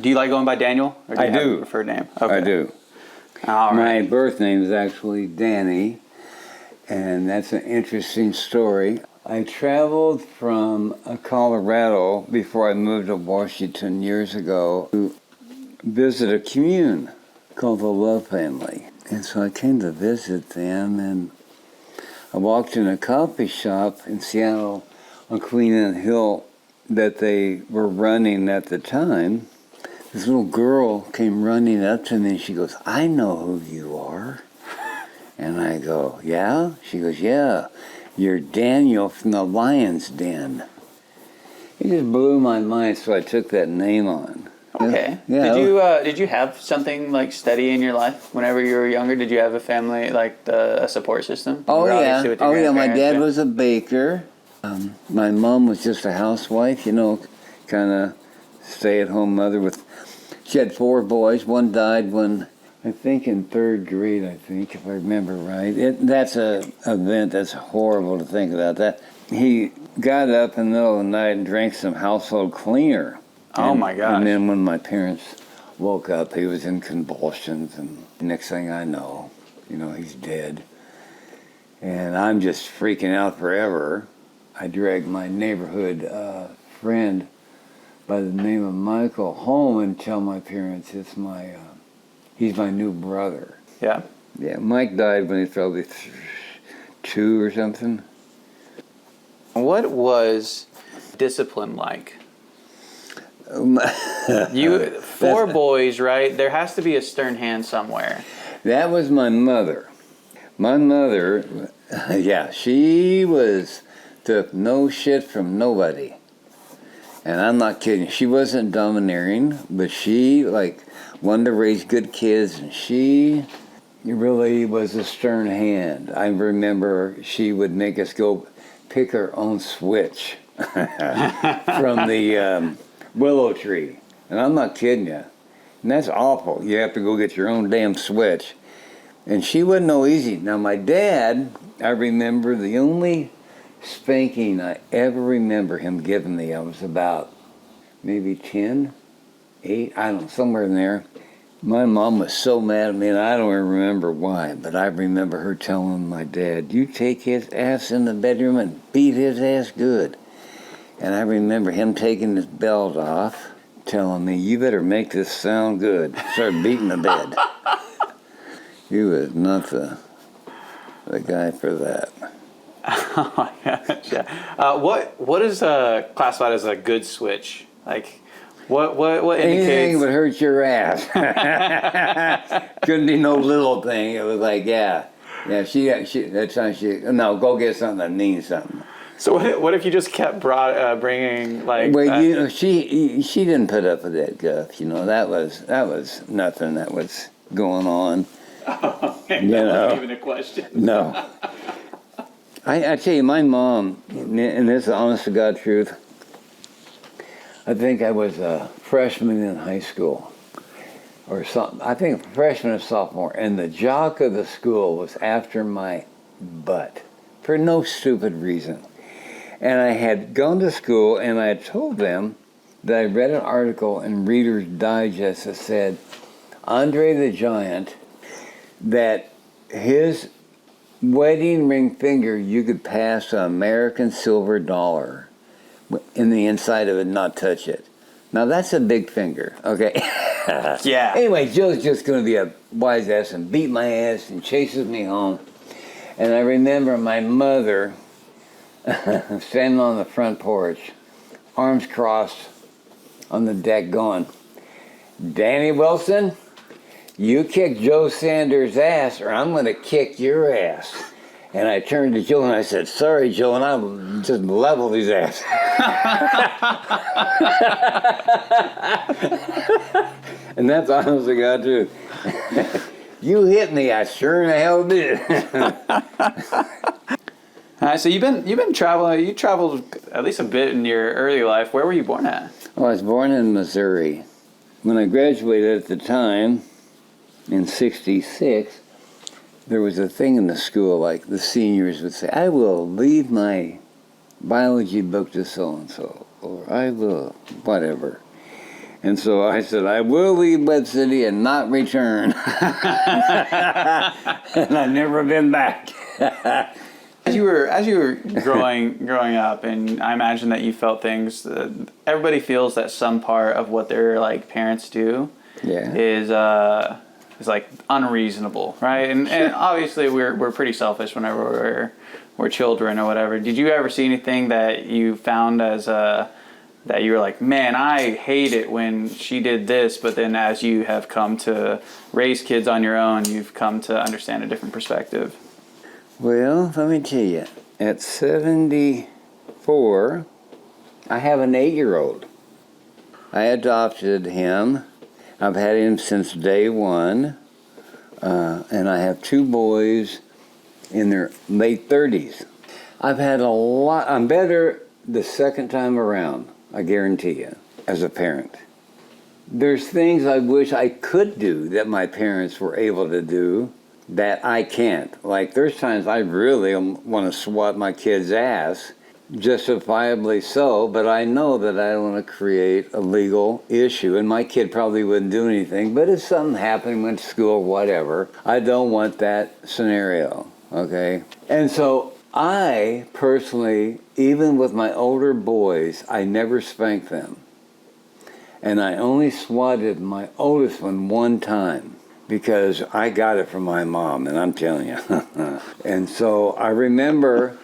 Do you like going by Daniel? Or do you have a preferred name? Okay. I do. All right. My birth name is actually Danny, and that's an interesting story. I traveled from Colorado before I moved to Washington years ago to visit a commune called the Love Family. And so I came to visit them, and I walked in a coffee shop in Seattle on Queen Anne Hill that they were running at the time. This little girl came running up to me and she goes, "I know who you are." And I go, "Yeah?" She goes, "Yeah, you're Daniel from the Lion's Den." It just blew my mind, so I took that name on. Okay. Yeah. Did you have something like steady in your life whenever you were younger? Did you have a family, like a support system? Oh, You were yeah. obviously with your Oh, yeah. My dad grandparents, was a baker. My mom was just a housewife, kind of stay-at-home mother with. She had 4 boys. One died when, I think, in 3rd grade, if I remember right. That's an event that's horrible to think about that. He got up in the middle of the night and drank some household cleaner. Oh, my gosh. And then when my parents woke up, he was in convulsions, and next thing I know, he's dead. And I'm just freaking out forever. I dragged my neighborhood friend by the name of Michael home and tell my parents he's my new brother. Yeah? Yeah, Mike died when he was probably 2 or something. What was discipline like? You 4 boys, right? There has to be a stern hand somewhere. That was my mother. My mother, she took no shit from nobody. And I'm not kidding. She wasn't domineering, but she wanted to raise good kids, and she really was a stern hand. I remember she would make us go pick our own switch from the willow tree. And I'm not kidding you. And that's awful. You have to go get your own damn switch. And she wasn't no easy. Now my dad, I remember the only spanking I ever remember him giving me, I was about maybe 10, 8, I don't know, somewhere in there. My mom was so mad at me, and I don't even remember why, but I remember her telling my dad, "You take his ass in the bedroom and beat his ass good." And I remember him taking his belt off, telling me, "You better make this sound good." Start beating the bed. He was not the guy for that. Oh my gosh! Yeah. What is classified as a good switch? Like, what indicates? Anything would hurt your ass. Couldn't be no little thing. It was like, yeah. She that time no, go get something that means something. So what if you just kept bringing like? Well, she didn't put up with that guff. That was nothing that was going on. Okay, that wasn't even a question. No. I tell you, my mom, and this is the honest to God truth, I think I was a freshman in high school, or something. I think a freshman or sophomore, and the jock of the school was after my butt for no stupid reason. And I had gone to school, and I had told them that I read an article in Reader's Digest that said, Andre the Giant, that his wedding ring finger, you could pass an American silver dollar in the inside of it and not touch it. Now that's a big finger, okay? Yeah. Anyway, Joe's just going to be a wise ass and beat my ass and chases me home. And I remember my mother standing on the front porch, arms crossed on the deck going, "Danny Wilson, you kick Joe Sanders' ass or I'm going to kick your ass." And I turned to Joe and I said, "Sorry, Joe," and I just leveled his ass. And that's honest to God truth. You hit me, I sure in the hell did. So you've been traveling. You traveled at least a bit in your early life. Where were you born at? Well, I was born in Missouri. When I graduated at the time, in '66, there was a thing in the school, like the seniors would say, "I will leave my biology book to so-and-so," or "I will," whatever. And so I said, I will leave Web City and not return. And I've never been back. As you were growing up, and I imagine that you felt things. Everybody feels that some part of what their like parents do is like unreasonable, right? And obviously we're pretty selfish whenever we're children or whatever. Did you ever see anything that you found as that you were like, man, I hate it when she did this, but then as you have come to raise kids on your own, you've come to understand a different perspective? Well, let me tell you, at 74, I have an 8-year-old. I adopted him. I've had him since day one. And I have 2 boys in their late 30s. I've had a lot. I'm better the second time around, I guarantee you, as a parent. There's things I wish I could do that my parents were able to do that I can't. Like, there's times I really want to swat my kid's ass, justifiably so, but I know that I don't want to create a legal issue, and my kid probably wouldn't do anything, but if something happened, went to school, whatever, I don't want that scenario, okay? And so I personally, even with my older boys, I never spanked them. And I only swatted my oldest one one time, because I got it from my mom, and I'm telling you. And so I remember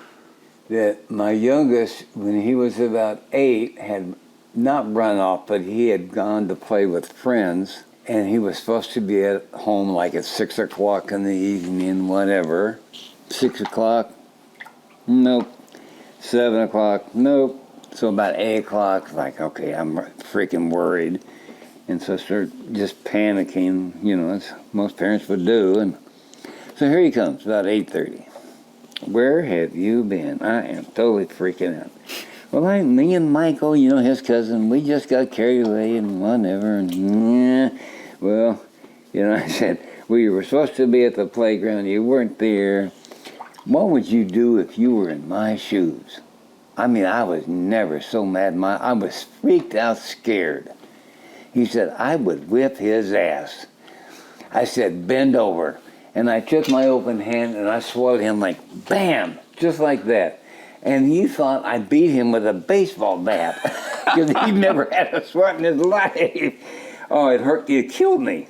that my youngest, when he was about 8, had not run off, but he had gone to play with friends, and he was supposed to be at home like at 6 o'clock in the evening, whatever. 6 o'clock? Nope. 7 o'clock? Nope. So about 8 o'clock, like, okay, I'm freaking worried. And so I started just panicking, you know, as most parents would do. And so here he comes, about 8:30. Where have you been? I am totally freaking out. Well, me and Michael, you know, his cousin, we just got carried away and whatever. And well, you know, I said, we were supposed to be at the playground. You weren't there. What would you do if you were in my shoes? I mean, I was never so mad. I was freaked out, scared. He said, I would whip his ass. I said, bend over. And I took my open hand and I swatted him like, bam, just like that. And he thought I beat him with a baseball bat, because he never had a swat in his life. Oh, it hurt. It killed me.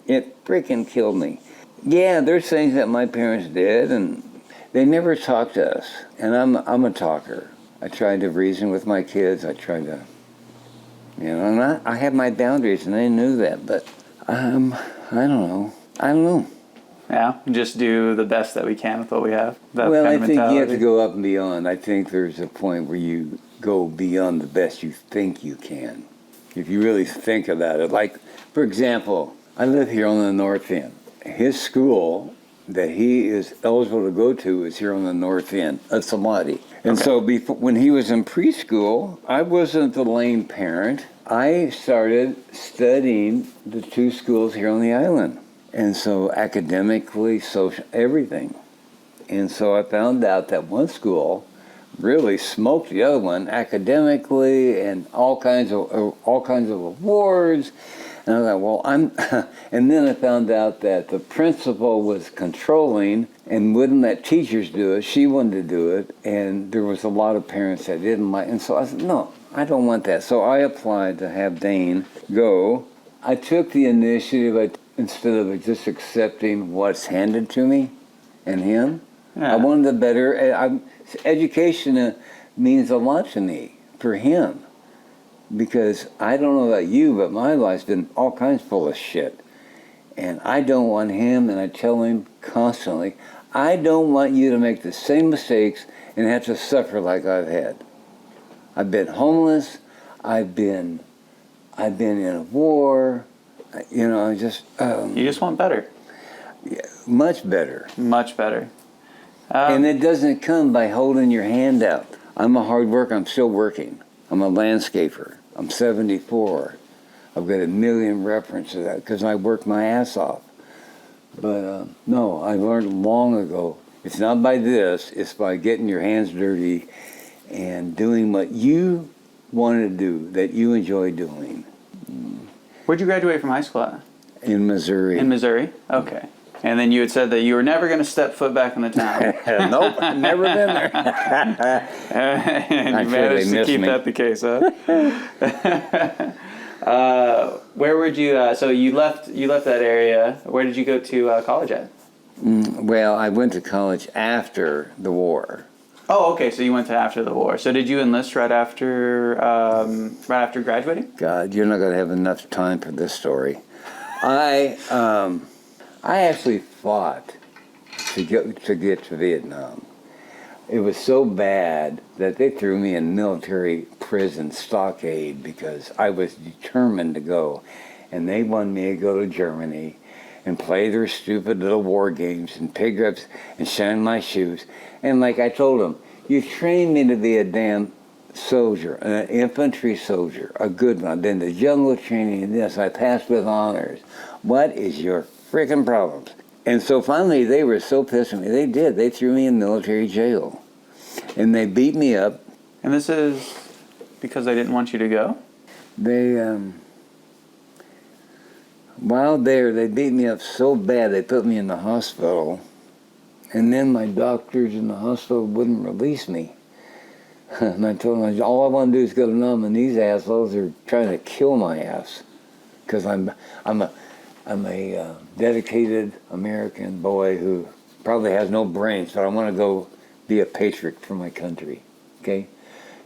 It freaking killed me. Yeah, there's things that my parents did, and they never talked to us. And I'm a talker. I tried to reason with my kids. I tried to, you know, and I have my boundaries, and they knew that. But I don't know. Yeah, just do the best that we can with what we have. That Well, kind I of think you have mentality. to go up and beyond. I think there's a point where you go beyond the best you think you can. If you really think about it. Like, for example, I live here on the north end. His school that he is eligible to go to is here on the north end of Samadhi. And so when he was in preschool, I wasn't the lame parent. I started studying the 2 schools here on the island. And so academically, social, everything. And so I found out that one school really smoked the other one academically, and all kinds of awards. And I thought, well, and then I found out that the principal was controlling and wouldn't let teachers do it. She wanted to do it, and there was a lot of parents that didn't like. And so I said, no, I don't want that. So I applied to have Dane go. I took the initiative instead of just accepting what's handed to me and him. Yeah. I wanted the better. Education means a lot to me for him, because I don't know about you, but my life's been all kinds full of shit. And I don't want him, and I tell him constantly, I don't want you to make the same mistakes and have to suffer like I've had. I've been homeless. I've been in a war. You know, You just want better. much better. Much better. And it doesn't come by holding your hand out. I'm a hard worker. I'm still working. I'm a landscaper. I'm 74. I've got a million references to that because I worked my ass off. But no, I learned long ago, it's not by this, it's by getting your hands dirty and doing what you want to do, that you enjoy doing. Where'd you graduate from high school at? In Missouri. In Missouri? Okay. And then you had said that you were never going to step foot back in the town. Nope, never been there. And you managed to keep that the case, huh? Where would you? So you left that area. Where did you go to college at? Well, I went to college after the war. Oh, okay. So you went to after the war. So did you enlist right after graduating? God, you're not going to have enough time for this story. I actually fought to get to Vietnam. It was so bad that they threw me in military prison stockade because I was determined to go. And they wanted me to go to Germany and play their stupid little war games and pickups and shine my shoes. And like I told them, you trained me to be a damn soldier, an infantry soldier, a good one. Then the jungle training and this, I passed with honors. What is your freaking problem? And so finally they were so pissed at me. They did. They threw me in military jail. And they beat me up. And this is because they didn't want you to go? They, while there, they beat me up so bad they put me in the hospital. And then my doctors in the hospital wouldn't release me. And I told them, all I want to do is go to Nam, and these assholes are trying to kill my ass. Because I'm a dedicated American boy who probably has no brains, but I want to go be a patriot for my country, okay?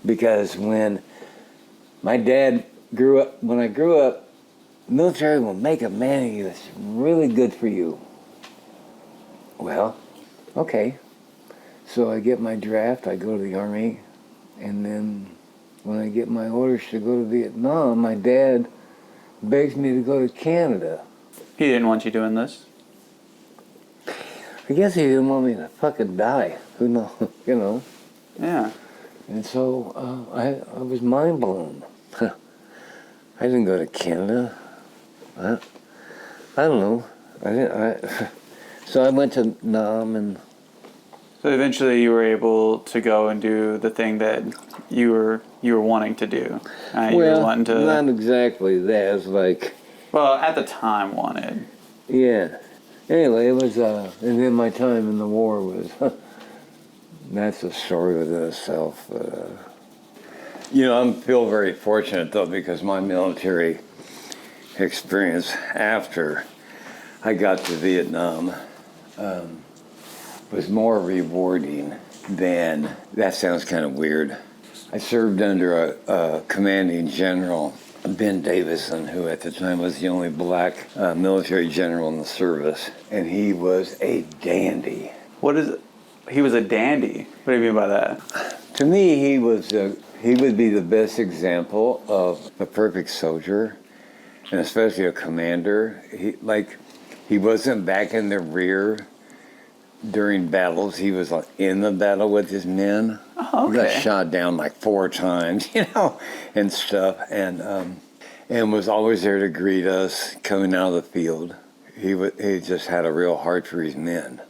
Because when my dad grew up, when I grew up, military will make a man of you. It's really good for you. Well, okay. So I get my draft, I go to the Army, and then when I get my orders to go to Vietnam, my dad begs me to go to Canada. He didn't want you doing this? I guess he didn't want me to fucking die. Who knows? You know. Yeah. And so I was mind blown. I didn't go to Canada. I don't know. So I went to Nam and. So eventually you were able to go and do the thing that you were wanting to do. You were wanting to. Not exactly that. It's like. Well, at the time, wanted. Yeah. Anyway, it was, and then my time in the war was, that's a story within itself. You know, I feel very fortunate, though, because my military experience after I got to Vietnam was more rewarding than, that sounds kind of weird. I served under a commanding general, Ben Davison, who at the time was the only black military general in the service, and he was a dandy. He was a dandy? What do you mean by that? To me, he would be the best example of a perfect soldier, and especially a commander. He wasn't back in the rear during battles. He was in the battle with his men. Oh, okay. He got shot down like 4 times, you know, and stuff, and was always there to greet us coming out of the field. He just had a real heart for his men.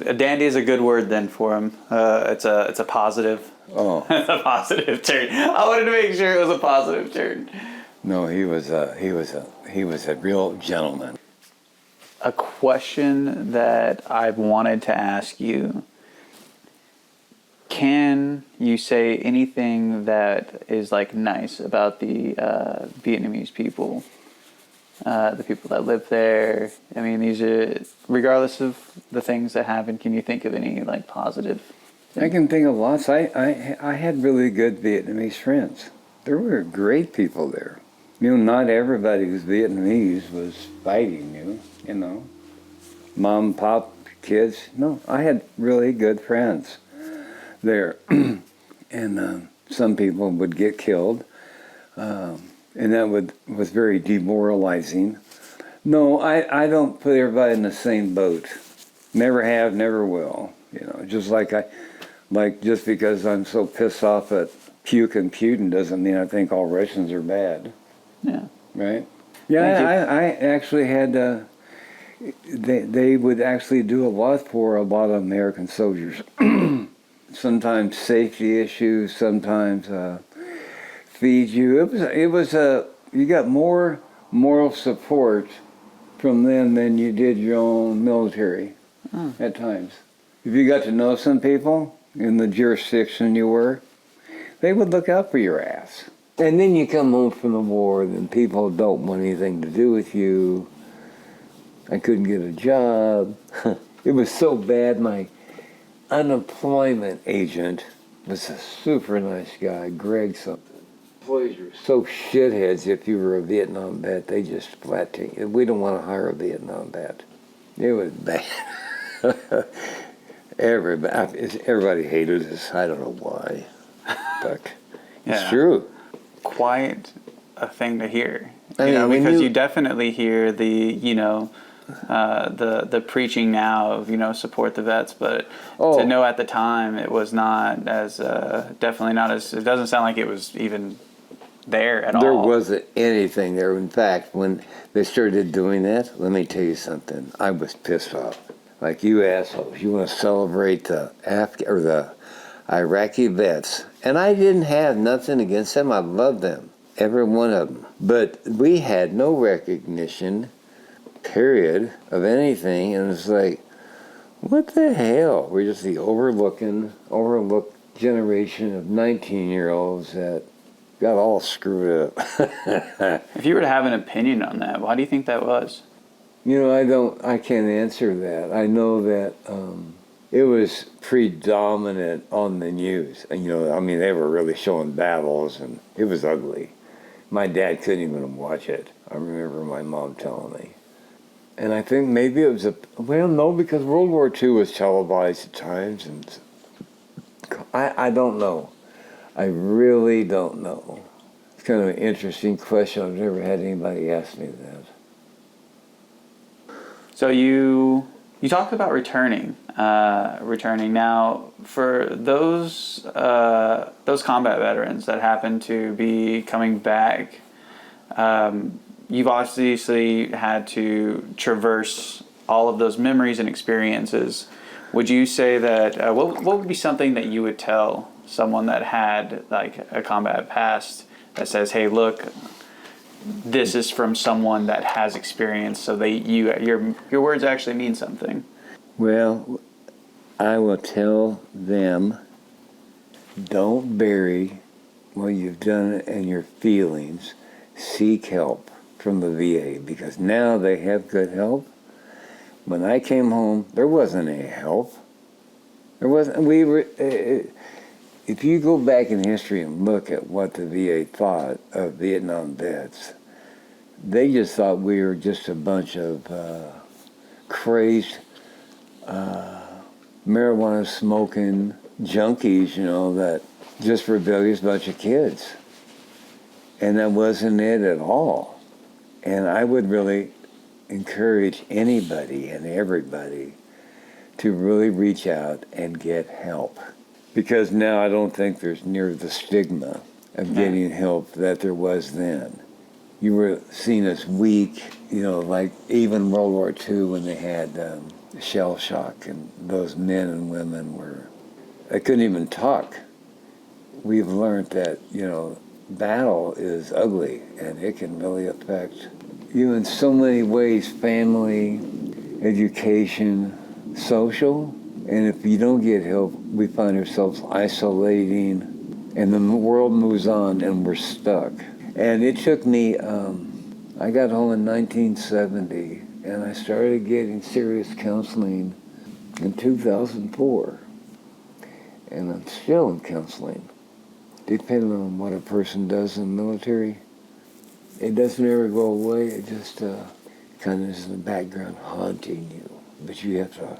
A dandy is a good word then for him. It's a positive. Oh, It's a positive turn. I wanted to make sure it was a positive turn. no, he was a real gentleman. A question that I've wanted to ask you. Can you say anything that is like nice about the Vietnamese people? The people that live there? I mean, these are, regardless of the things that happen, can you think of any like positive things? I can think of lots. I had really good Vietnamese friends. There were great people there. You know, not everybody who's Vietnamese was fighting you, you know. Mom, pop, kids. No, I had really good friends there. And some people would get killed. And that was very demoralizing. No, I don't put everybody in the same boat. Never have, never will. You know, just just because I'm so pissed off at Putin doesn't mean I think all Russians are bad. Yeah. Right? Yeah, I actually had, they would actually do a lot for a lot of American soldiers. Sometimes safety issues, sometimes feed you. It was you got more moral support from them than you did your own military at times. If you got to know some people in the jurisdiction you were, they would look out for your ass. And then you come home from the war, and people don't want anything to do with you. I couldn't get a job. It was so bad. My unemployment agent was a super nice guy, Greg something. Employees were so shitheads if you were a Vietnam vet, they just flat take it. We don't want to hire a Vietnam vet. It was bad. Everybody hated us. I don't know why. But it's true. Quite a thing to hear. Because you definitely hear the, the preaching now of, support the vets, but to know at the time it was not as, definitely not as, it doesn't sound like it was even there at all. There wasn't anything there. In fact, when they started doing that, let me tell you something. I was pissed off. Like, you assholes, you want to celebrate the Iraqi vets. And I didn't have nothing against them. I loved them, every one of them. But we had no recognition, period, of anything. And it's like, what the hell? We're just the overlooked generation of 19-year-olds that got all screwed up. If you were to have an opinion on that, why do you think that was? I can't answer that. I know that it was predominant on the news. And, they were really showing battles, and it was ugly. My dad couldn't even watch it. I remember my mom telling me. And I think maybe it was because World War II was televised at times, and I don't know. I really don't know. It's kind of an interesting question. I've never had anybody ask me that. So you talked about returning. Now, for those combat veterans that happen to be coming back, you've obviously had to traverse all of those memories and experiences. Would you say that what would be something that you would tell someone that had like a combat past that says, "Hey, look, this is from someone that has experience," so your words actually mean something? Well, I will tell them, don't bury what you've done and your feelings. Seek help from the VA, because now they have good help. When I came home, there wasn't any help. There wasn't. If you go back in history and look at what the VA thought of Vietnam vets, they just thought we were just a bunch of crazed, marijuana smoking junkies, that just rebellious bunch of kids. And that wasn't it at all. And I would really encourage anybody and everybody to really reach out and get help. Because now I don't think there's near the stigma of getting help that there was then. You were seen as weak, like even World War II when they had shell shock, and those men and women they couldn't even talk. We've learned that, battle is ugly, and it can really affect you in so many ways: family, education, social. And if you don't get help, we find ourselves isolating, and the world moves on, and we're stuck. And it took me, I got home in 1970, and I started getting serious counseling in 2004. And I'm still in counseling. Depending on what a person does in the military, it doesn't ever go away. It just kind of is in the background haunting you. But you have to,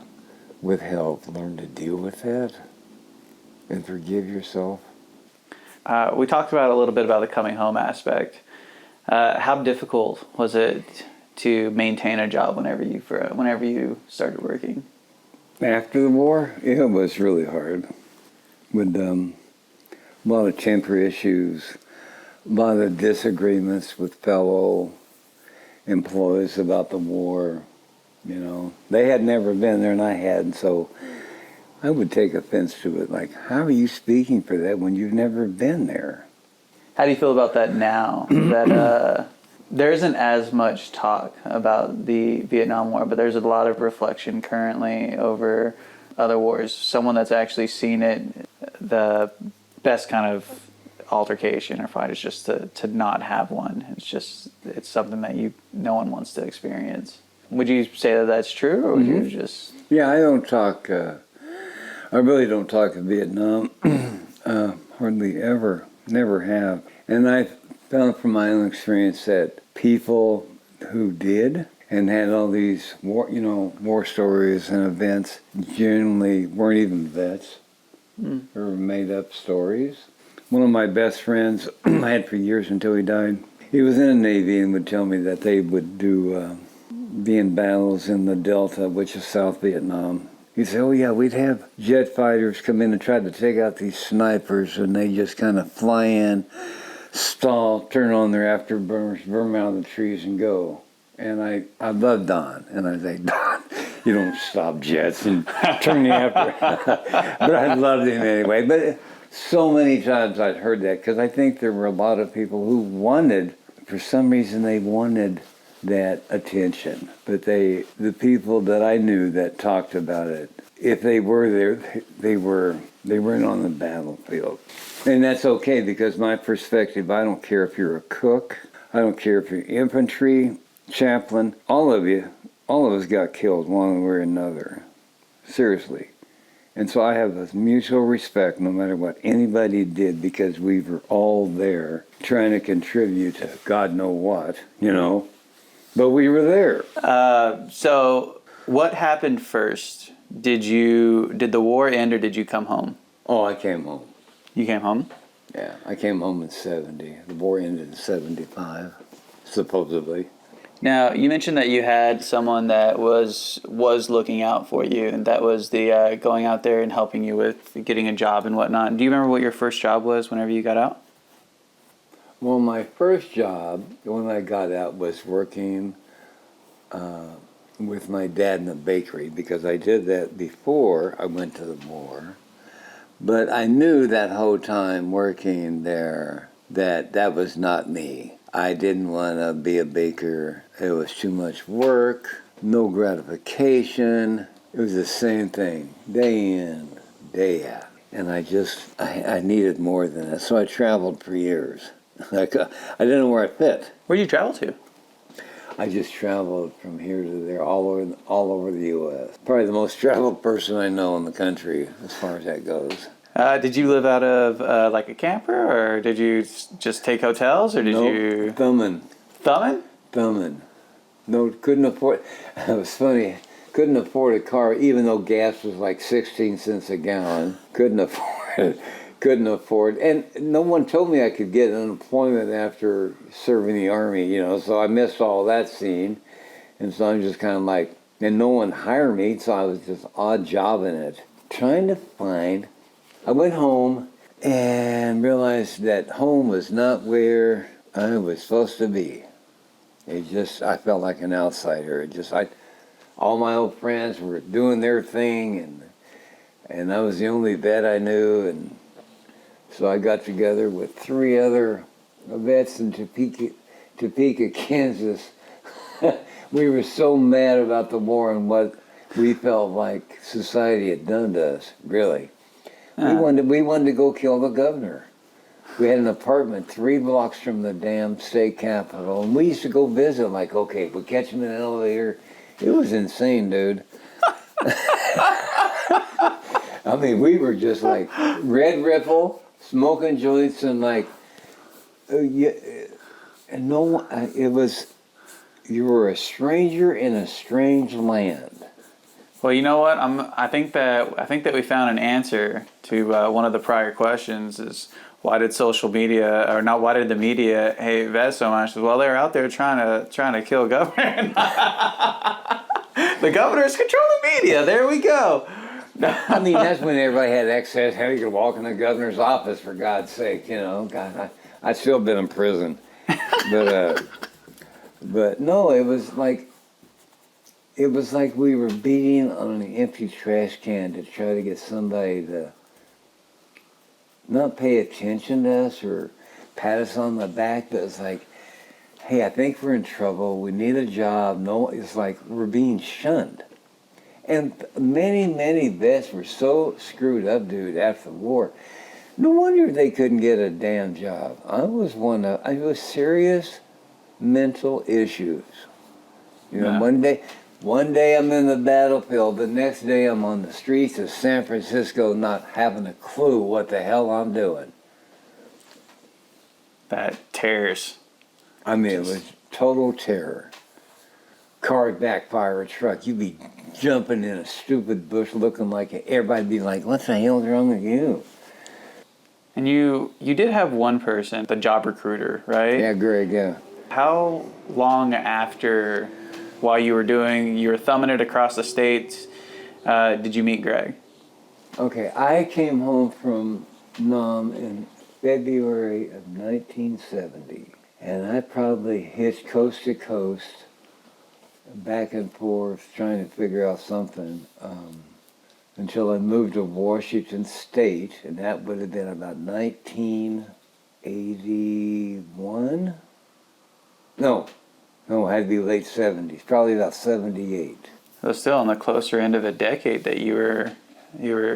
with help, learn to deal with that and forgive yourself. We talked about a little bit about the coming home aspect. How difficult was it to maintain a job whenever you started working? After the war, it was really hard. With a lot of temper issues, a lot of disagreements with fellow employees about the war. They had never been there and I had, so I would take offense to it. Like, how are you speaking for that when you've never been there? How do you feel about that now? there isn't as much talk about the Vietnam War, but there's a lot of reflection currently over other wars. Someone that's actually seen it, the best kind of altercation or fight is just to not have one. It's something that no one wants to experience. Would you say that that's true, or would you just? Yeah, I don't talk. I really don't talk of Vietnam. Hardly ever. Never have. And I found from my own experience that people who did and had all these war stories and events generally weren't even vets. Or made up stories. One of my best friends I had for years until he died, he was in the Navy and would tell me that they would be in battles in the Delta, which is South Vietnam. He'd say, oh yeah, we'd have jet fighters come in and try to take out these snipers, and they just kind of fly in, stall, turn on their afterburners, burn out of the trees and go. And I loved Don, and I say, Don, you don't stop jets and turn the after. But I loved him anyway. But so many times I'd heard that, because I think there were a lot of people who wanted, for some reason they wanted that attention. But the people that I knew that talked about it, if they were there, they weren't on the battlefield. And that's okay, because my perspective, I don't care if you're a cook, I don't care if you're infantry, chaplain, all of us got killed one way or another. Seriously. And so I have a mutual respect no matter what anybody did, because we were all there trying to contribute to God know what, But we were there. So what happened first? Did the war end, or did you come home? Oh, I came home. You came home? Yeah, I came home in 70. The war ended in 75, supposedly. Now, you mentioned that you had someone that was looking out for you, and that was the going out there and helping you with getting a job and whatnot. Do you remember what your first job was whenever you got out? Well, my first job when I got out was working with my dad in the bakery, because I did that before I went to the war. But I knew that whole time working there that was not me. I didn't want to be a baker. It was too much work, no gratification. It was the same thing, day in, day out. And I needed more than that. So I traveled for years. I didn't know where I fit. Where did you travel to? I just traveled from here to there, all over the U.S. Probably the most traveled person I know in the country, as far as that goes. Did you live out of like a camper, or did you just take hotels, or did you? Thumbing. Thumbing? Thumbing. No, couldn't afford. It was funny. Couldn't afford a car, even though gas was like 16 cents a gallon. Couldn't afford it. Couldn't afford. And no one told me I could get unemployment after serving the Army, so I missed all that scene. And so I'm just kind of like, and no one hired me, so I was just odd jobbing it. Trying to find. I went home and realized that home was not where I was supposed to be. I felt like an outsider. All my old friends were doing their thing, and I was the only vet I knew, and so I got together with 3 other vets in Topeka, Kansas. We were so mad about the war and what we felt like society had done to us, really. We wanted to go kill the governor. We had an apartment 3 blocks from the damn state capitol, and we used to go visit, like, okay, we'd catch him in an elevator. It was insane, dude. I mean, we were just like Red Ripple, smoking joints, and like, and no one, you were a stranger in a strange land. Well, you know what? I think that we found an answer to one of the prior questions. Is why did social media, or not? Why did the media hate vets so much? Well, they're out there trying to kill governor. The governor's controlling media. There we go. I mean, that's when everybody had access. How you could walk in the governor's office, for God's sake, God, I'd still been in prison, but no, it was like we were beating on an empty trash can to try to get somebody to not pay attention to us or pat us on the back, but it's like, hey, I think we're in trouble. We need a job. No, it's like we're being shunned. And many vets were so screwed up, dude, after the war. No wonder they couldn't get a damn job. I was serious mental issues. You know, Yeah. one day I'm in the battlefield, the next day I'm on the streets of San Francisco not having a clue what the hell I'm doing. That tears. I mean, it was total terror. Car backfire a truck, you'd be jumping in a stupid bush looking like everybody'd be like, what the hell's wrong with you? And you did have one person, the job recruiter, right? Yeah, Greg, yeah. How long after, while you were thumbing it across the states, did you meet Greg? Okay, I came home from Nam in February of 1970, and I probably hitched coast to coast, back and forth, trying to figure out something, until I moved to Washington State, and that would have been about 1981? No, it had to be late 70s, probably about 78. So still on the closer end of a decade that you were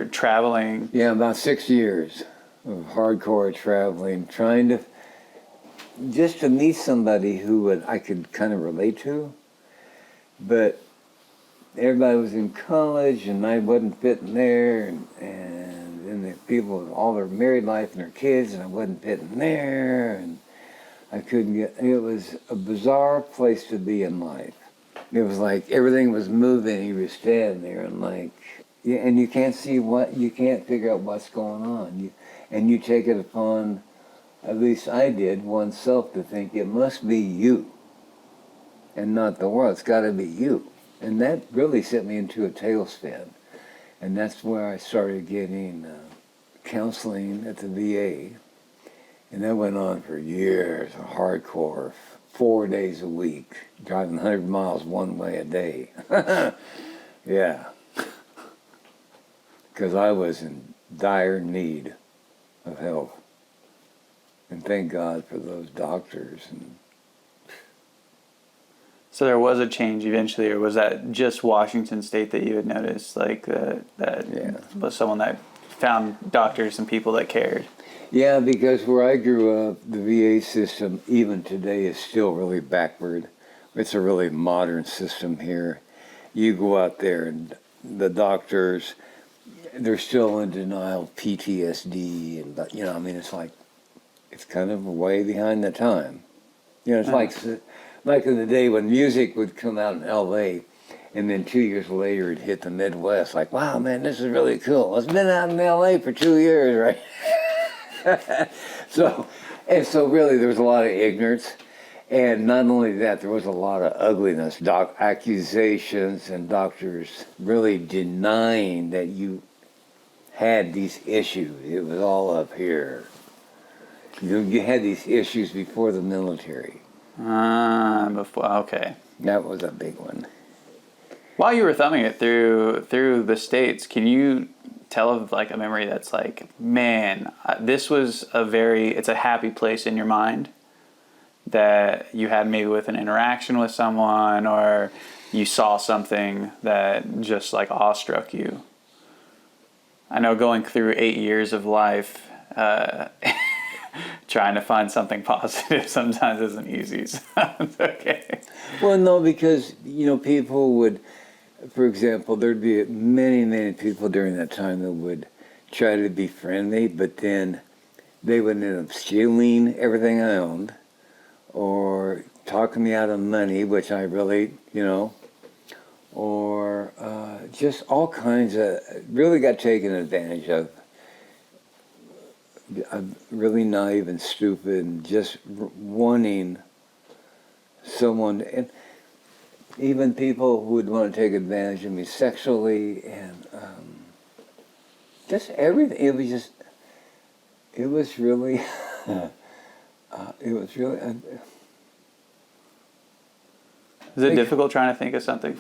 traveling. Yeah, about 6 years of hardcore traveling, trying to just to meet somebody who I could kind of relate to, but everybody was in college and I wasn't fitting there, and then the people with all their married life and their kids, and I wasn't fitting there, and I couldn't it was a bizarre place to be in life. It was like everything was moving, you were standing there and like, yeah, and you can't you can't figure out what's going on. You take it upon, at least I did, oneself to think it must be you and not the world. It's got to be you. And that really sent me into a tailspin. And that's where I started getting counseling at the VA. And that went on for years, hardcore, 4 days a week, driving 100 miles one way a day. Yeah. Because I was in dire need of help. And thank God for those doctors. And So there was a change eventually, or was that just Washington State that you had noticed, like that was someone that found doctors and people that cared? yeah, because where I grew up, the VA system, even today, is still really backward. It's a really modern system here. You go out there and the doctors, they're still in denial of PTSD, and I mean, it's like, it's kind of way behind the time. It's like in the day when music would come out in LA, and then 2 years later it'd hit the Midwest. Like, wow, man, this is really cool. It's been out in LA for 2 years, right? So really there was a lot of ignorance. And not only that, there was a lot of ugliness, accusations, and doctors really denying that you had these issues. It was all up here. You had these issues before the military. Okay. That was a big one. While you were thumbing it through the states, can you tell of like a memory that's like, man, this was it's a happy place in your mind that you had maybe with an interaction with someone, or you saw something that just like awestruck you? I know going through 8 years of life, trying to find something positive sometimes isn't easy. So it's okay. Well, no, because, people would, for example, there'd be many people during that time that would try to befriend me, but then they would end up stealing everything I owned or talking me out of money, which I really, or just all kinds of, really got taken advantage of. I'm really naive and stupid and just wanting someone, and even people who would want to take advantage of me sexually, and just everything. It was really, Is it difficult trying to think of something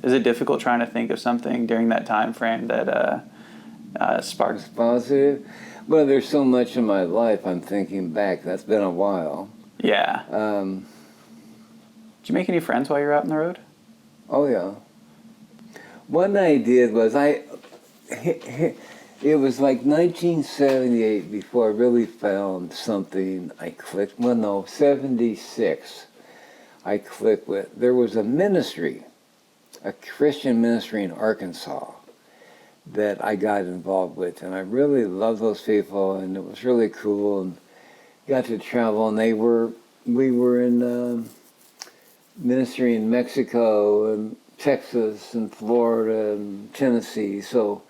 is it difficult trying to think of something during that time frame that sparks positive? Well, there's so much in my life I'm thinking back. That's been a while. Yeah. Did you make any friends while you were out on the road? Oh, yeah. One I did was it was like 1978 before I really found something I clicked. Well, no, 76 I clicked with. There was a ministry, a Christian ministry in Arkansas that I got involved with, and I really loved those people, and it was really cool, and got to travel, and we were in ministry in Mexico and Texas and Florida and Tennessee, so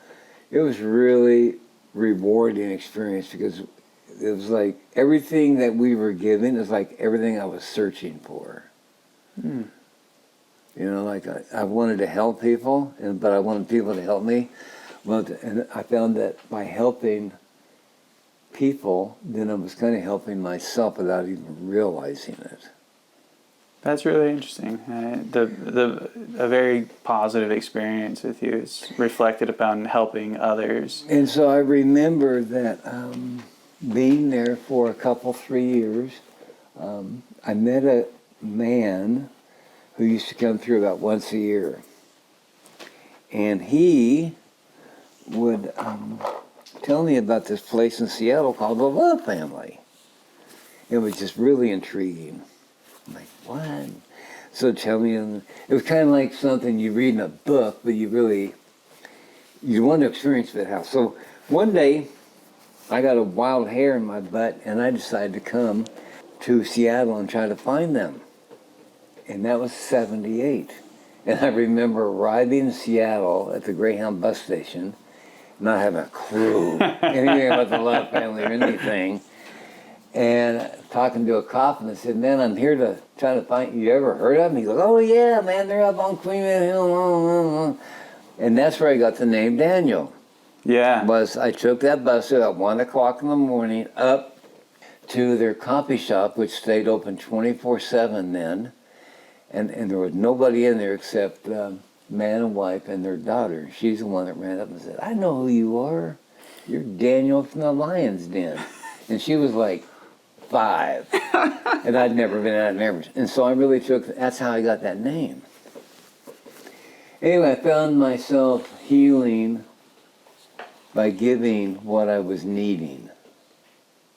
it was really rewarding experience because it was like everything that we were given is like everything I was searching for. You know, like I wanted to help people, but I wanted people to help me. Well, and I found that by helping people, then I was kind of helping myself without even realizing it. That's really interesting. A very positive experience with you. It's reflected upon helping others. And so I remember that being there for 3 years, I met a man who used to come through about once a year. And he would tell me about this place in Seattle called the Love Family. It was just really intriguing. I'm like, what? So tell me, it was kind of like something you read in a book, but you want to experience that house. So one day, I got a wild hair in my butt, and I decided to come to Seattle and try to find them. And that was 78. And I remember arriving in Seattle at the Greyhound bus station, not having a clue anything about the Love Family or anything. And talking to a cop, and I said, man, I'm here to try to find, you ever heard of them? He goes, oh yeah, man, they're up on Queen Hill. And that's where I got the name Daniel. Yeah. I took that bus at 1 o'clock in the morning up to their coffee shop, which stayed open 24/7 then. And there was nobody in there except man and wife and their daughter. She's the one that ran up and said, I know who you are. You're Daniel from the Lion's Den. And she was like 5. And I'd never been out there. And so I really that's how I got that name. Anyway, I found myself healing by giving what I was needing.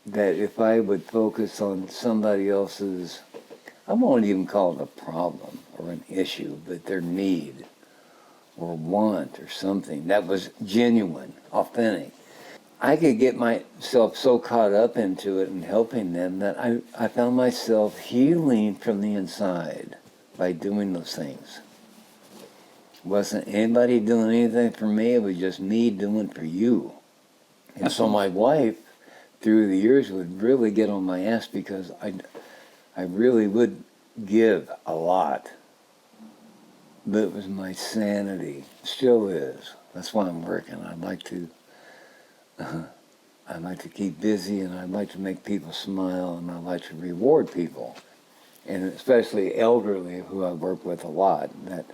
That if I would focus on somebody else's, I won't even call it a problem or an issue, but their need or want or something that was genuine, authentic. I could get myself so caught up into it and helping them that I found myself healing from the inside by doing those things. Wasn't anybody doing anything for me, it was just me doing for you. And so my wife, through the years, would really get on my ass because I really would give a lot. But it was my sanity. Still is. That's why I'm working. I'd like to keep busy, and I'd like to make people smile, and I'd like to reward people. And especially elderly, who I work with a lot, that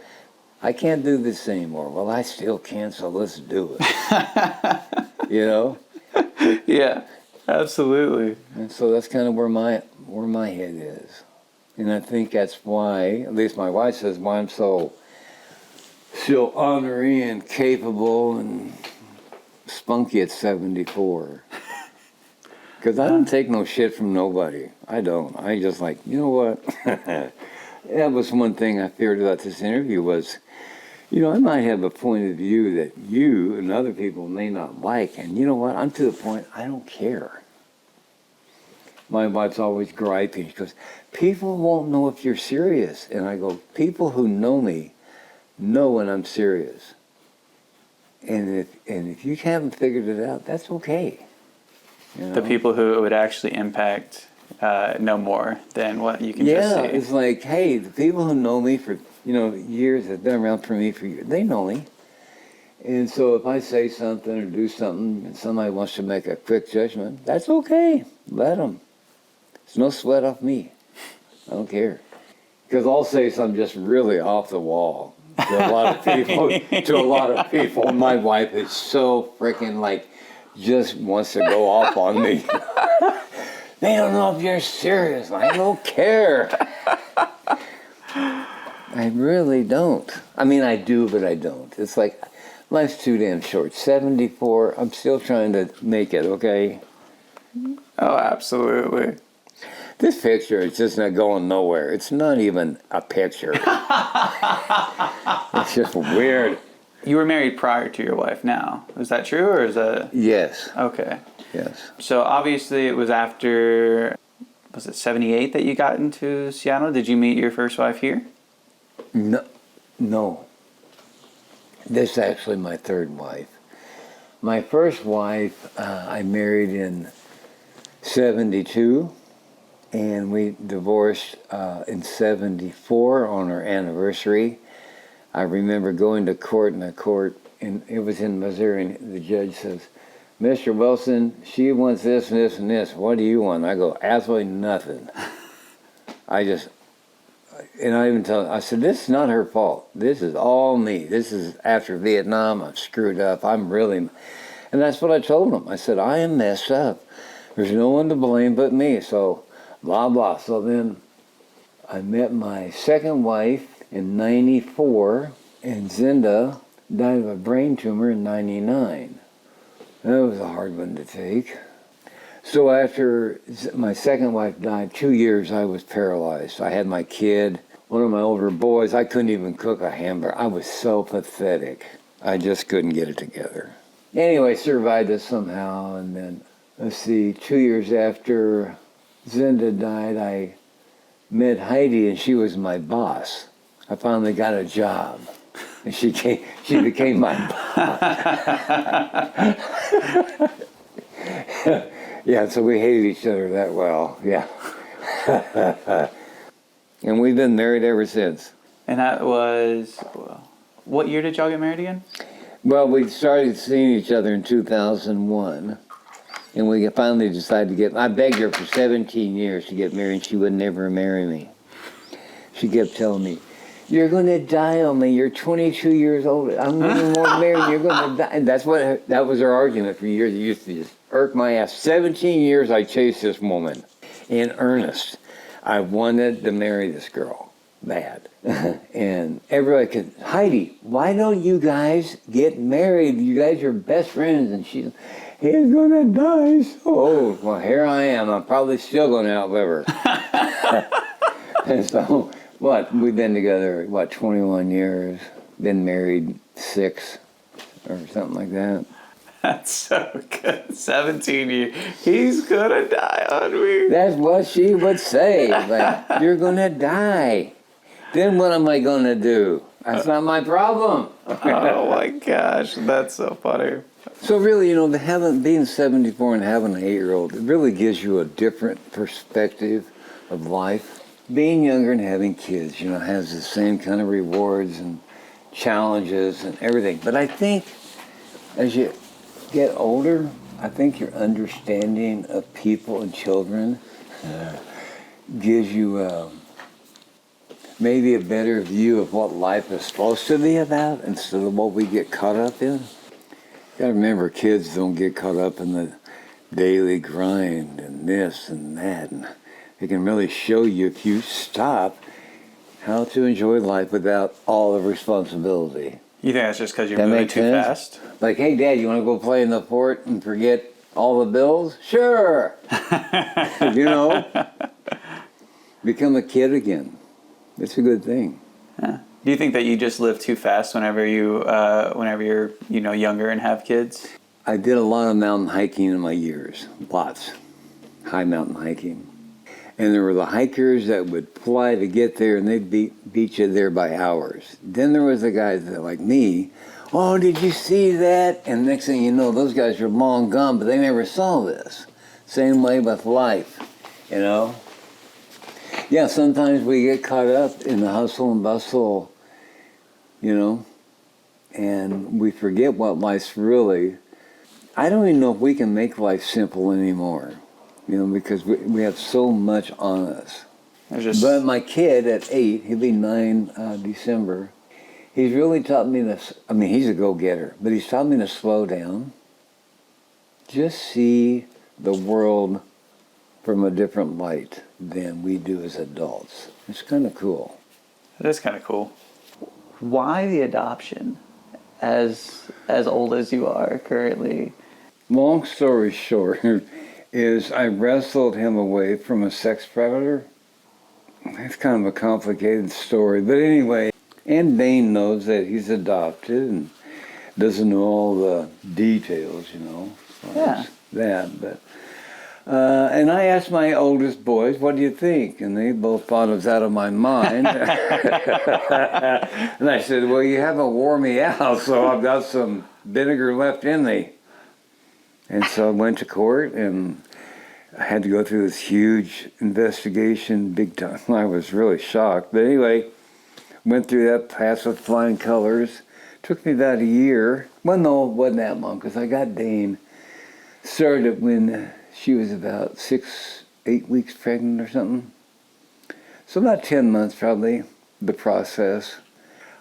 I can't do this anymore. Well, I still can, so let's do it. You know? Yeah, absolutely. And so that's kind of where my head is. And I think that's why, at least my wife says, why I'm so still honorary and capable and spunky at 74. Because I don't take no shit from nobody. I don't. I just like, you know what? That was one thing I feared about this interview was, you know, I might have a point of view that you and other people may not like. And you know what? I'm to the point, I don't care. My wife's always griping. She goes, people won't know if you're serious. And I go, people who know me know when I'm serious. And if you haven't figured it out, that's okay. You know? The people who it would actually impact know more than what you can just see. Yeah, it's like, hey, the people who know me for, years, have been around for me for years, they know me. And so if I say something or do something and somebody wants to make a quick judgment, that's okay. Let them. It's no sweat off me. I don't care. Because I'll say something just really off the wall to a lot of people. My wife is so freaking just wants to go off on me. They don't know if you're serious. I don't care. I really don't. I mean, I do, but I don't. It's like, life's too damn short. 74, I'm still trying to make it, okay? Oh, absolutely. This picture is just not going nowhere. It's not even a picture. It's just weird. You were married prior to your wife now. Is that true, or is that... Yes. Okay. Yes. So obviously it was after, was it 78 that you got into Seattle? Did you meet your first wife here? No. This is actually my third wife. My first wife, I married in 72, and we divorced in 74 on our anniversary. I remember going to court, and it was in Missouri, and the judge says, Mr. Wilson, she wants this and this and this. What do you want? I go, absolutely nothing. I even tell her, I said, this is not her fault. This is all me. This is after Vietnam. I'm screwed up. And that's what I told him. I said, I am messed up. There's no one to blame but me. So, blah, blah. So then I met my second wife in 94, and Zinda died of a brain tumor in 99. That was a hard one to take. So after my second wife died, 2 years I was paralyzed. I had my kid, one of my older boys. I couldn't even cook a hamburger. I was so pathetic. I just couldn't get it together. Anyway, survived it somehow, and then, 2 years after Zinda died, I met Heidi, and she was my boss. I finally got a job, and she became my boss. Yeah, so we hated each other that well, yeah. And we've been married ever since. And that was, what year did y'all get married again? Well, we started seeing each other in 2001, and we finally decided I begged her for 17 years to get married, and she would never marry me. She kept telling me, you're going to die on me, you're 22 years old, I'm going to want to marry you, you're going to die. And that was her argument for years. It used to just irk my ass. 17 years I chased this woman in earnest. I wanted to marry this girl, bad. And everybody could, Heidi, why don't you guys get married? You guys are best friends. And he's going to die so old. Well, here I am. I'm probably still going to outlive her. And so, we've been together, 21 years, been married 6 or something like that. That's so good. 17 years. He's gonna die on me. That's what she would say. Like, you're gonna die. Then what am I gonna do? That's not my problem. Oh my gosh, that's so funny. So really, being 74 and having an 8-year-old, it really gives you a different perspective of life. Being younger and having kids, has the same kind of rewards and challenges and everything. But I think as you get older, I think your understanding of people and children gives you maybe a better view of what life is supposed to be about instead of what we get caught up in. You gotta remember, kids don't get caught up in the daily grind and this and that. And it can really show you, if you stop, how to enjoy life without all the responsibility. You think that's just because you're moving too fast? Like, hey, Dad, you want to go play in the fort and forget all the bills? Sure. Become a kid again. It's a good thing. Yeah. Do you think that you just live too fast whenever you're younger and have kids? I did a lot of mountain hiking in my years, lots, high mountain hiking. And there were the hikers that would fly to get there, and they'd beat you there by hours. Then there was the guys that, like me, oh, did you see that? And next thing you know, those guys are long gone, but they never saw this. Same way with life, Yeah, sometimes we get caught up in the hustle and bustle, and we forget what life's really. I don't even know if we can make life simple anymore. Because we have so much on us. But my kid at 8, he'll be 9 December, he's really taught me this. I mean, he's a go-getter, but he's taught me to slow down. Just see the world from a different light than we do as adults. It's kind of cool. That's kind of cool. Why the adoption as old as you are currently? Long story short is I wrestled him away from a sex predator. It's kind of a complicated story, but anyway, and Dane knows that he's adopted and doesn't know all the details, you know. Yeah. That, but and I asked my oldest boys, "What do you think?" And they both thought it was out of my mind. And I said, "Well, you haven't wore me out, so I've got some vinegar left in me." And so I went to court, and I had to go through this huge investigation, big time. I was really shocked, but anyway, went through that, passed with flying colors. Took me about a year. Well, no, it wasn't that long, because I got Dane. Started when she was about 6-8 weeks pregnant or something. So about 10 months probably, the process.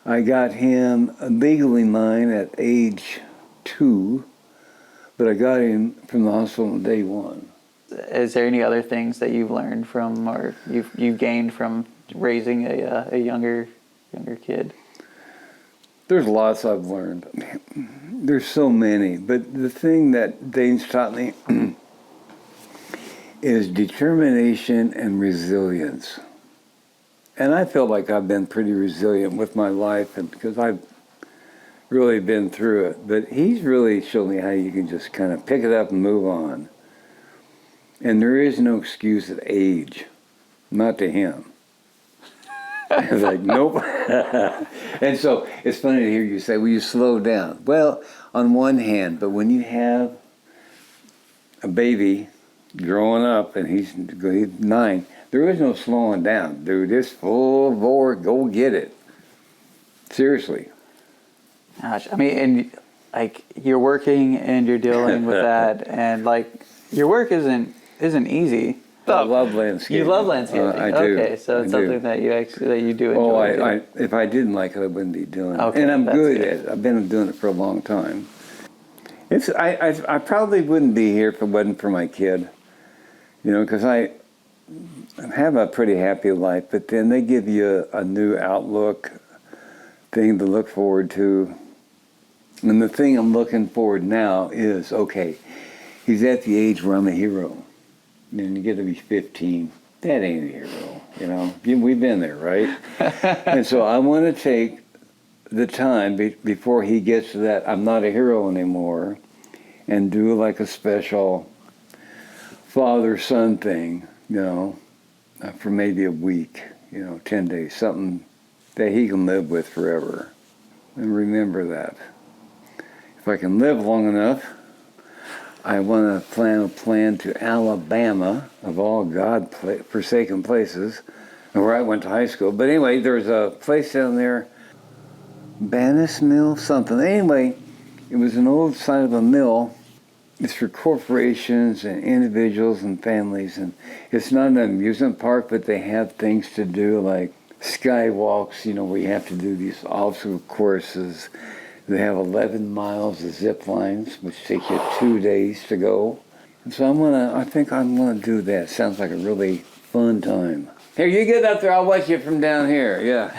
I got him legally mine at age 2, but I got him from the hospital on day 1. Is there any other things that you've learned from, or you've gained from raising a younger kid? There's lots I've learned. There's so many, but the thing that Dane's taught me is determination and resilience. And I feel like I've been pretty resilient with my life, and because I've really been through it. But he's really shown me how you can just kind of pick it up and move on. And there is no excuse at age, not to him. I was like, nope. And so it's funny to hear you say, well, you slow down. Well, on one hand, but when you have a baby growing up and he's 9, there is no slowing down. Dude, it's full bore, go get it. Seriously. Gosh, I mean, and like you're working and you're dealing with that, and like your work isn't easy. I love landscaping. You love landscaping. I do. Okay, so it's something that you do enjoy. Oh, if I didn't like it, I wouldn't be doing it. Okay, and I'm good good at it. I've been doing it for a long time. I probably wouldn't be here if it wasn't for my kid. You know, because I have a pretty happy life, but then they give you a new outlook, thing to look forward to. And the thing I'm looking forward now is, okay, he's at the age where I'm a hero. And you get to be 15, that ain't a hero, you know. We've been there, right? And so I want to take the time before he gets to that I'm not a hero anymore, and do like a special father-son thing, you know, for maybe a week, 10 days, something that he can live with forever. And remember that. If I can live long enough, I want to plan a plan to Alabama, of all God-forsaken places, where I went to high school. But anyway, there's a place down there, Bannis Mill, something. Anyway, it was an old site of a mill. It's for corporations and individuals and families. And it's not an amusement park, but they have things to do like skywalks, where you have to do these obstacle courses. They have 11 miles of zip lines, which take you 2 days to go. And so I think I'm gonna do that. Sounds like a really fun time. Here, you get up there, I'll watch you from down here, yeah.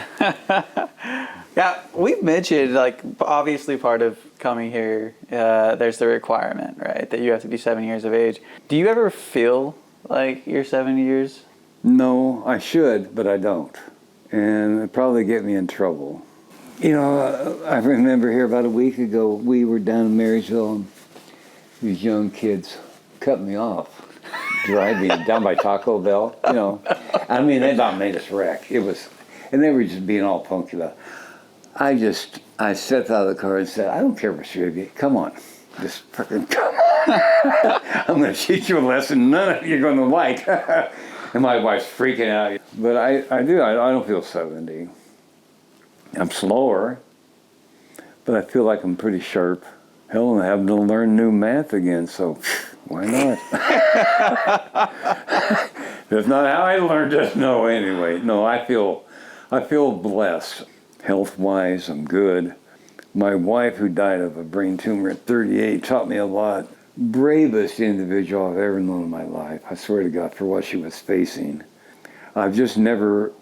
Yeah, we've mentioned, like, obviously part of coming here, there's the requirement, right, that you have to be 7 years of age. Do you ever feel like you're 7 years? No, I should, but I don't. And it'd probably get me in trouble. I remember here about a week ago, we were down in Marysville, and these young kids cut me off, driving down by Taco Bell, I mean, they about made us wreck. And they were just being all punky about it. I stepped out of the car and said, I don't care what's your you. Come on. Just freaking come on. I'm going to teach you a lesson none of you are going to like. And my wife's freaking out. But I don't feel 70. I'm slower, but I feel like I'm pretty sharp. Hell, I'm having to learn new math again, so why not? That's not how I learned it. No, anyway. No, I feel blessed. Health-wise, I'm good. My wife, who died of a brain tumor at 38, taught me a lot. Bravest individual I've ever known in my life, I swear to God, for what she was facing. I've just never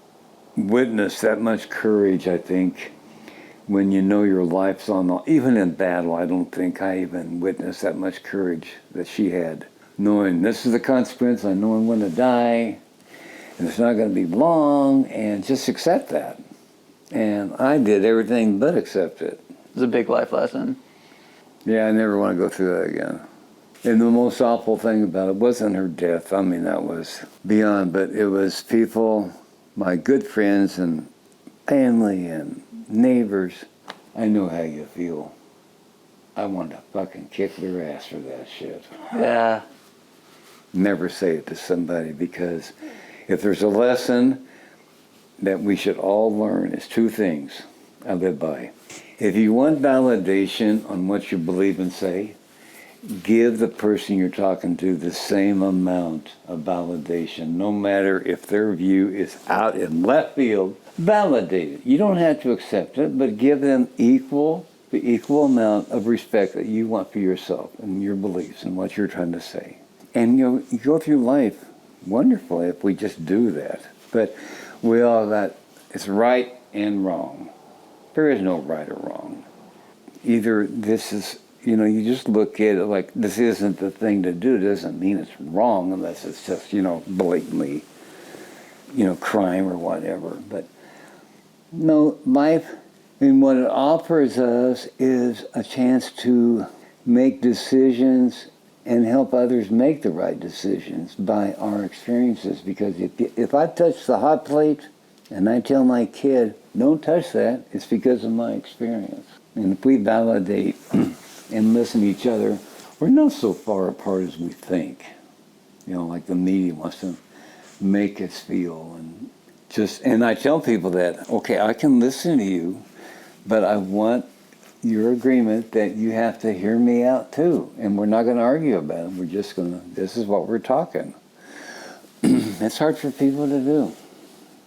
witnessed that much courage, I think, when you know your life's on the, even in battle, I don't think I even witnessed that much courage that she had. Knowing this is the consequence, I know I'm going to die, and it's not going to be long, and just accept that. And I did everything but accept it. It's a big life lesson. Yeah, I never want to go through that again. And the most awful thing about it wasn't her death. I mean, that was beyond, but it was people, my good friends and family and neighbors. I know how you feel. I want to fucking kick their ass for that shit. Yeah. Never say it to somebody, because if there's a lesson that we should all learn, it's two things I live by. If you want validation on what you believe and say, give the person you're talking to the same amount of validation, no matter if their view is out in left field. Validate it. You don't have to accept it, but give them the equal amount of respect that you want for yourself and your beliefs and what you're trying to say. And you go through life wonderfully if we just do that. But we all got, it's right and wrong. There is no right or wrong. Either this is, you just look at it like this isn't the thing to do. It doesn't mean it's wrong unless it's just, blatantly, crime or whatever. But no, life, and what it offers us is a chance to make decisions and help others make the right decisions by our experiences. Because if I touch the hot plate and I tell my kid, don't touch that, it's because of my experience. And if we validate and listen to each other, we're not so far apart as we think. Like the media wants to make us feel. And I tell people that, okay, I can listen to you, but I want your agreement that you have to hear me out too. And we're not going to argue about it. We're just going to, this is what we're talking. It's hard for people to do.